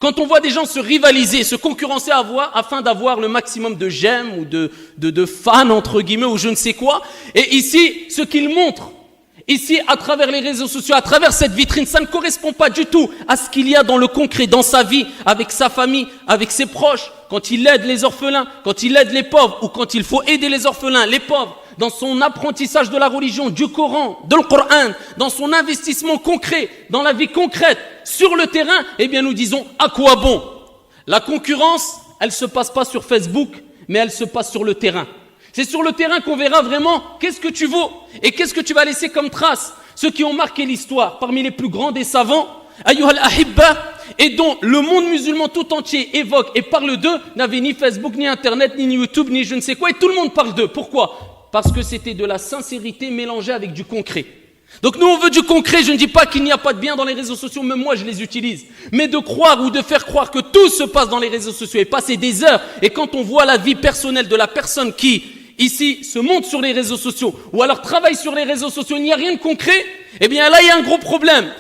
Quand on voit des gens se rivaliser, se concurrencer afin d'avoir le maximum de j'aime ou de fans, entre guillemets, ou je ne sais quoi. Et ici, ce qu'ils montrent, ici, à travers les réseaux sociaux, à travers cette vitrine, ça ne correspond pas du tout à ce qu'il y a dans le concret, dans sa vie, avec sa famille, avec ses proches, quand il aide les orphelins, quand il aide les pauvres, ou quand il faut aider les orphelins, les pauvres, dans son apprentissage de la religion, du Coran, de le Coran, dans son investissement concret, dans la vie concrète, sur le terrain, eh bien nous disons, à quoi bon? La concurrence, elle se passe pas sur Facebook, mais elle se passe sur le terrain. C'est sur le terrain qu'on verra vraiment qu'est-ce que tu vaux et qu'est-ce que tu vas laisser comme trace. Ceux qui ont marqué l'histoire, parmi les plus grands des savants, Ayyuhal Ahibba, et dont le monde musulman tout entier évoque et parle d'eux, n'avaient ni Facebook, ni Internet, ni YouTube, ni je ne sais quoi, et tout le monde parle d'eux. Pourquoi? Parce que c'était de la sincérité mélangée avec du concret. Donc nous on veut du concret, je ne dis pas qu'il n'y a pas de bien dans les réseaux sociaux, même moi je les utilise. Mais de croire ou de faire croire que tout se passe dans les réseaux sociaux et passer des heures, et quand on voit la vie personnelle de la personne qui, ici, se montre sur les réseaux sociaux, ou alors travaille sur les réseaux sociaux, il n'y a rien de concret, eh bien là il y a un gros problème.